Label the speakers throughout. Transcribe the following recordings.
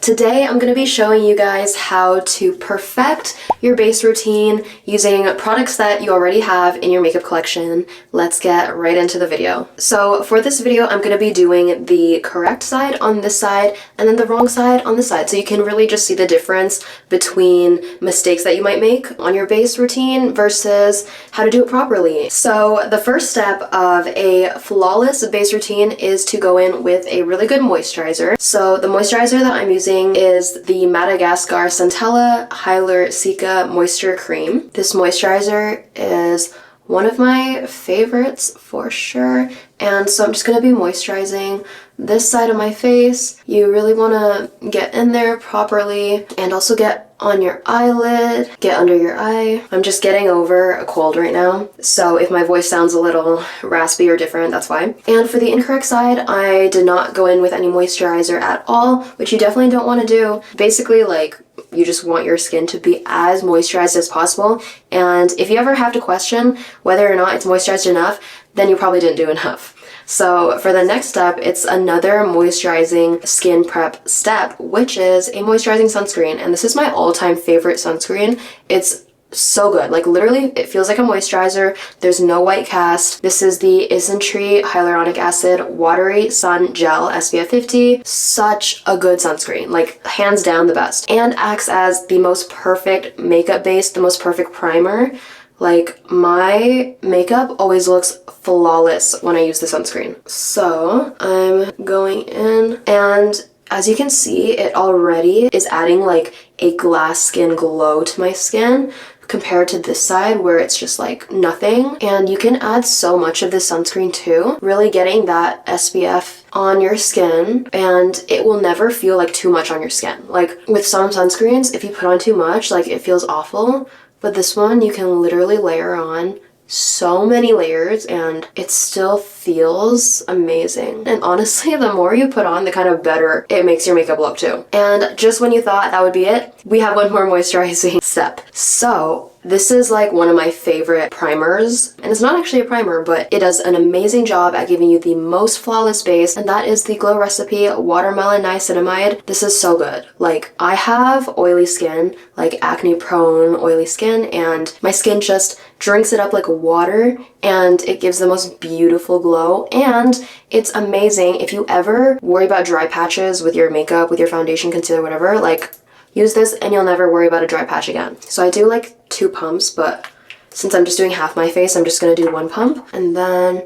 Speaker 1: Today I'm going to be showing you guys how to perfect your base routine using products that you already have in your makeup collection. Let's get right into the video. So for this video, I'm going to be doing the correct side on this side and then the wrong side on this side. So you can really just see the difference between mistakes that you might make on your base routine versus how to do it properly. So the first step of a flawless base routine is to go in with a really good moisturizer. So the moisturizer that I'm using is the Madagascar Centella Hyaluronic Moisture Cream. This moisturizer is one of my favorites for sure. And so I'm just going to be moisturizing this side of my face. You really want to get in there properly and also get on your eyelid, get under your eye. I'm just getting over a cold right now, so if my voice sounds a little raspy or different, that's why. And for the incorrect side, I did not go in with any moisturizer at all, which you definitely don't want to do. Basically, you just want your skin to be as moisturized as possible, and if you ever have to question whether or not it's moisturized enough, then you probably didn't do enough. So for the next step, it's another moisturizing skin prep step, which is a moisturizing sunscreen. And this is my all-time favorite sunscreen. It's so good. Like literally, it feels like a moisturizer. There's no white cast. This is the Isntree Hyaluronic Acid Watery Sun Gel SPF 50. Such a good sunscreen, like hands down the best. And acts as the most perfect makeup base, the most perfect primer. Like, my makeup always looks flawless when I use the sunscreen. So I'm going in, and as you can see, it already is adding like a glass skin glow to my skin compared to this side where it's just like nothing. And you can add so much of this sunscreen too, really getting that SPF on your skin, and it will never feel like too much on your skin. Like with some sunscreens, if you put on too much, like it feels awful. But this one, you can literally layer on so many layers and it still feels amazing. And honestly, the more you put on, the kind of better it makes your makeup look too. And just when you thought that would be it, we have one more moisturizing step. So this is like one of my favorite primers, and it's not actually a primer, but it does an amazing job at giving you the most flawless base, and that is the Glow Recipe Watermelon Niacinamide. This is so good. Like, I have oily skin, like acne prone oily skin, and my skin just drinks it up like water, and it gives the most beautiful glow. And it's amazing if you ever worry about dry patches with your makeup, with your foundation, concealer, whatever, like use this and you'll never worry about a dry patch again. So I do like 2 pumps, but since I'm just doing half my face, I'm just gonna do 1 pump. And then,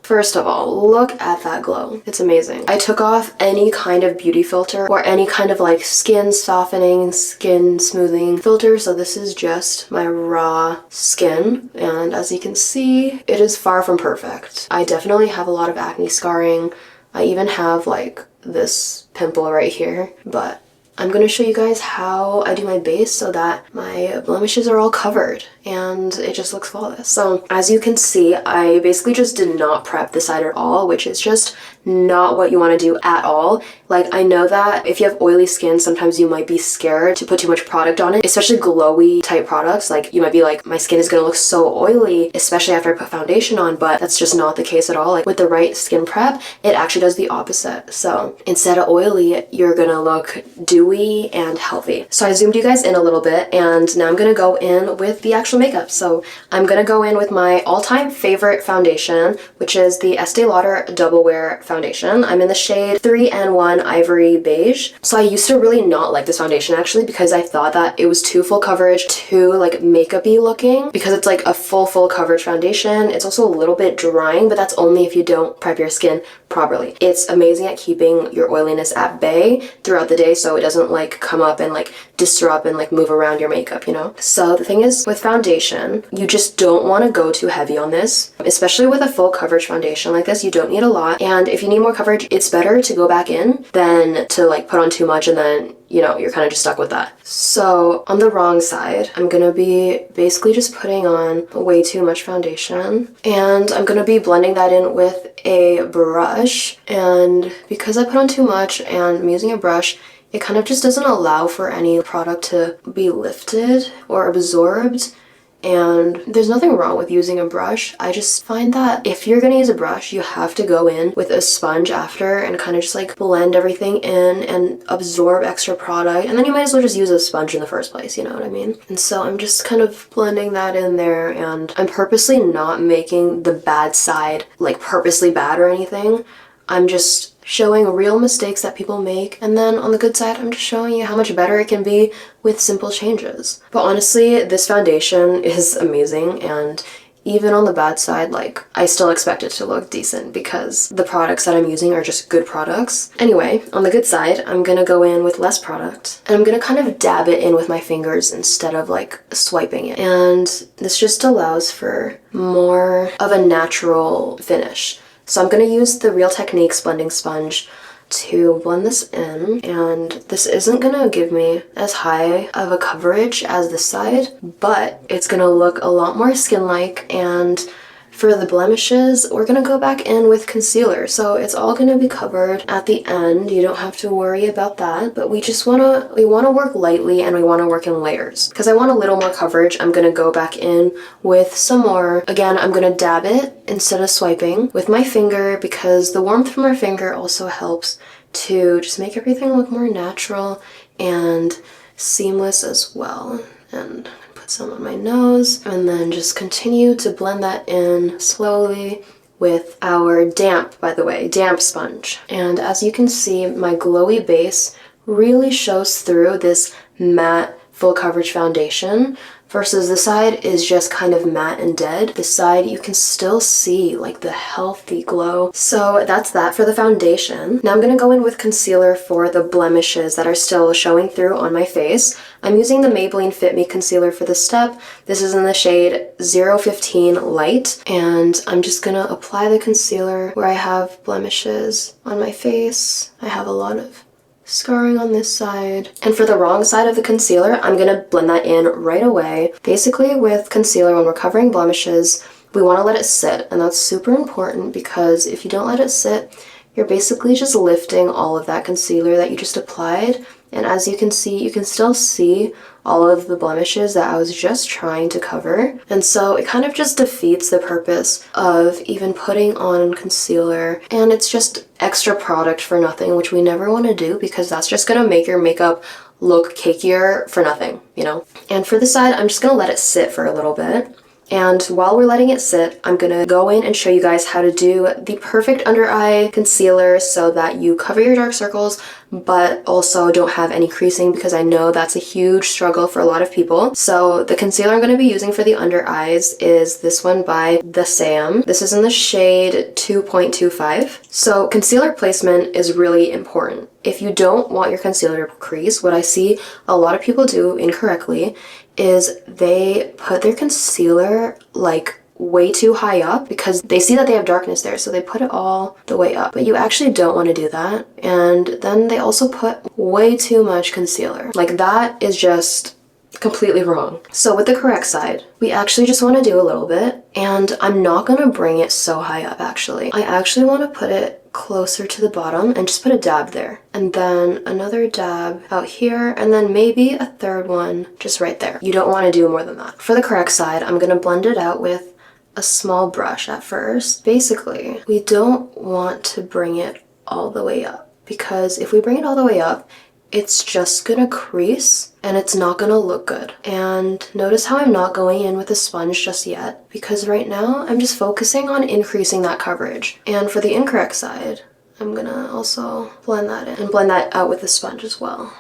Speaker 1: first of all, look at that glow. It's amazing. I took off any kind of beauty filter or any kind of like skin softening, skin smoothing filter. So this is just my raw skin. And as you can see, it is far from perfect. I definitely have a lot of acne scarring. I even have like this pimple right here, but I'm going to show you guys how I do my base so that my blemishes are all covered and it just looks flawless. So as you can see, I basically just did not prep the side at all, which is just not what you want to do at all. Like, I know that if you have oily skin, sometimes you might be scared to put too much product on it, especially glowy type products. Like, you might be like, my skin is going to look so oily, especially after I put foundation on, but that's just not the case at all. Like, with the right skin prep, it actually does the opposite. So instead of oily, you're going to look dewy and healthy. So I zoomed you guys in a little bit, and now I'm going to go in with the actual makeup. So I'm going to go in with my all-time favorite foundation, which is the Estee Lauder Double Wear Foundation. I'm in the shade 3N1 Ivory Beige. So I used to really not like this foundation actually, because I thought that it was too full coverage, too like makeup-y looking, because it's like a full coverage foundation. It's also a little bit drying, but that's only if you don't prep your skin properly. It's amazing at keeping your oiliness at bay throughout the day, so it doesn't like come up and like disrupt and like move around your makeup, you know? So the thing is, with foundation, you just don't want to go too heavy on this, especially with a full coverage foundation like this. You don't need a lot, and if you need more coverage, it's better to go back in than to like put on too much and then, you know, you're kind of just stuck with that. So on the wrong side, I'm gonna be basically just putting on way too much foundation, and I'm gonna be blending that in with a brush. And because I put on too much and I'm using a brush, it kind of just doesn't allow for any product to be lifted or absorbed And there's nothing wrong with using a brush. I just find that if you're gonna use a brush, you have to go in with a sponge after and kind of just like blend everything in and absorb extra product. And then you might as well just use a sponge in the first place, you know what I mean? And so I'm just kind of blending that in there, and I'm purposely not making the bad side like purposely bad or anything. I'm just showing real mistakes that people make, and then on the good side, I'm just showing you how much better it can be with simple changes. But honestly, this foundation is amazing, and even on the bad side, like, I still expect it to look decent because the products that I'm using are just good products. Anyway, on the good side, I'm gonna go in with less product, and I'm gonna kind of dab it in with my fingers instead of like swiping it. And this just allows for more of a natural finish. So I'm going to use the Real Techniques blending sponge to blend this in, and this isn't going to give me as high of a coverage as this side, but it's going to look a lot more skin-like. And for the blemishes, we're going to go back in with concealer, so it's all going to be covered at the end. You don't have to worry about that, but we want to work lightly, and we want to work in layers. Because I want a little more coverage, I'm going to go back in with some more. Again, I'm going to dab it instead of swiping with my finger, because the warmth from our finger also helps to just make everything look more natural and seamless as well. And put some on my nose, and then just continue to blend that in slowly with our damp, by the way, damp sponge. And as you can see, my glowy base really shows through this matte full coverage foundation, versus the side is just kind of matte and dead. This side you can still see like the healthy glow. So that's that for the foundation. Now I'm gonna go in with concealer for the blemishes that are still showing through on my face. I'm using the Maybelline Fit Me concealer for this step. This is in the shade 015 Light, and I'm just gonna apply the concealer where I have blemishes on my face. I have a lot of scarring on this side. And for the wrong side of the concealer, I'm gonna blend that in right away. Basically, with concealer, when we're covering blemishes, we want to let it sit, and that's super important, because if you don't let it sit, you're basically just lifting all of that concealer that you just applied. And as you can see, you can still see all of the blemishes that I was just trying to cover. And so it kind of just defeats the purpose of even putting on concealer, and it's just extra product for nothing, which we never want to do, because that's just gonna make your makeup look cakier for nothing, you know? And for the side, I'm just gonna let it sit for a little bit. And while we're letting it sit, I'm gonna go in and show you guys how to do the perfect under eye concealer so that you cover your dark circles but also don't have any creasing, because I know that's a huge struggle for a lot of people. So the concealer I'm going to be using for the under eyes is this one by The Sam. This is in the shade 2.25. So concealer placement is really important. If you don't want your concealer to crease, what I see a lot of people do incorrectly is they put their concealer like way too high up because they see that they have darkness there, so they put it all the way up. But you actually don't want to do that. And then they also put way too much concealer. Like, that is just completely wrong. So with the correct side, we actually just want to do a little bit, and I'm not going to bring it so high up actually. I actually want to put it closer to the bottom and just put a dab there, and then another dab out here, and then maybe a third one just right there. You don't want to do more than that. For the correct side, I'm going to blend it out with a small brush at first. Basically, we don't want to bring it all the way up, because if we bring it all the way up, it's just gonna crease and it's not gonna look good. And notice how I'm not going in with a sponge just yet, because right now I'm just focusing on increasing that coverage. And for the incorrect side, I'm gonna also blend that in and blend that out with the sponge as well.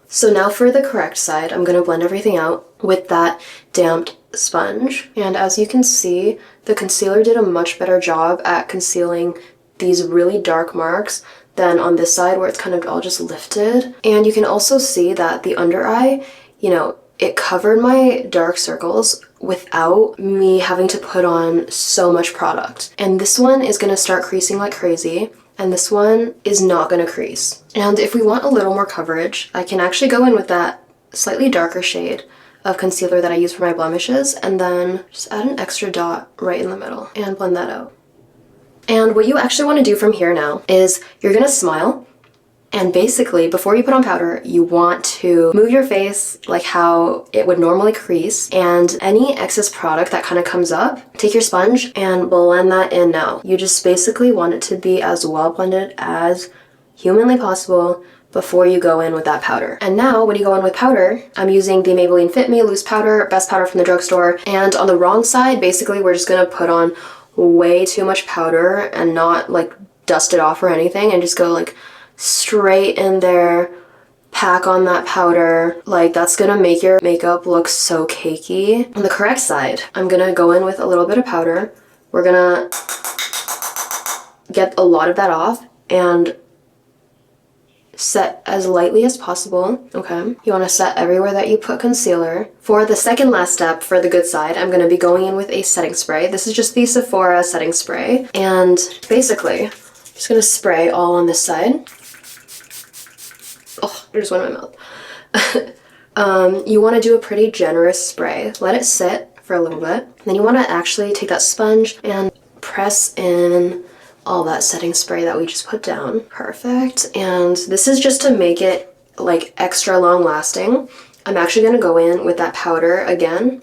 Speaker 1: So now for the correct side, I'm gonna blend everything out with that damped sponge. And as you can see, the concealer did a much better job at concealing these really dark marks than on this side where it's kind of all just lifted. And you can also see that the under eye, you know, it covered my dark circles without me having to put on so much product. And this one is gonna start creasing like crazy, and this one is not gonna crease. And if we want a little more coverage, I can actually go in with that slightly darker shade of concealer that I use for my blemishes, and then just add an extra dot right in the middle and blend that out. And what you actually want to do from here now is you're gonna smile, And basically, before you put on powder, you want to move your face like how it would normally crease, and any excess product that kind of comes up, take your sponge and blend that in now. You just basically want it to be as well blended as humanly possible before you go in with that powder. And now when you go in with powder, I'm using the Maybelline Fit Me loose powder, best powder from the drugstore. And on the wrong side, basically we're just gonna put on way too much powder and not like dust it off or anything, and just go like straight in there, pack on that powder. Like, that's gonna make your makeup look so cakey. On the correct side, I'm gonna go in with a little bit of powder. We're gonna get a lot of that off and set as lightly as possible, okay? You want to set everywhere that you put concealer. For the second last step, for the good side, I'm going to be going in with a setting spray. This is just the Sephora setting spray. And basically, I'm just going to spray all on this side. Oh, I just went in my mouth. You want to do a pretty generous spray. Let it sit for a little bit. Then you want to actually take that sponge and press in all that setting spray that we just put down. Perfect. And this is just to make it like extra long lasting. I'm actually going to go in with that powder again,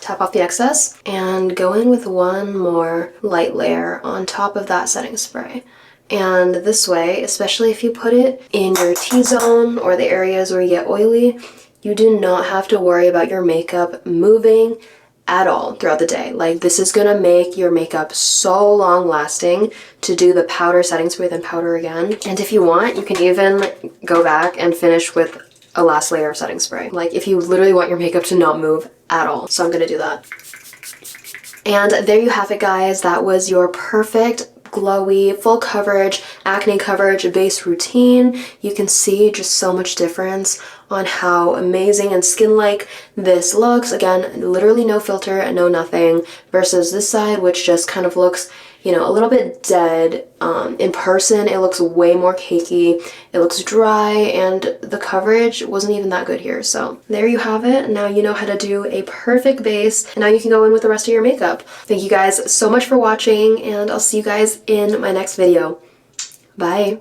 Speaker 1: tap off the excess, and go in with one more light layer on top of that setting spray. And this way, especially if you put it in your T-zone or the areas where you get oily, you do not have to worry about your makeup moving at all throughout the day. Like, this is gonna make your makeup so long lasting to do the powder setting spray then powder again. And if you want, you can even go back and finish with a last layer of setting spray. Like, if you literally want your makeup to not move at all. So I'm gonna do that. And there you have it, guys. That was your perfect glowy, full coverage, acne coverage base routine. You can see just so much difference on how amazing and skin-like this looks. Again, literally no filter and no nothing, versus this side, which just kind of looks, you know, a little bit dead. In person, it looks way more cakey. It looks dry, and the coverage wasn't even that good here. So there you have it. Now you know how to do a perfect base, and now you can go in with the rest of your makeup. Thank you guys so much for watching, and I'll see you guys in my next video. Bye.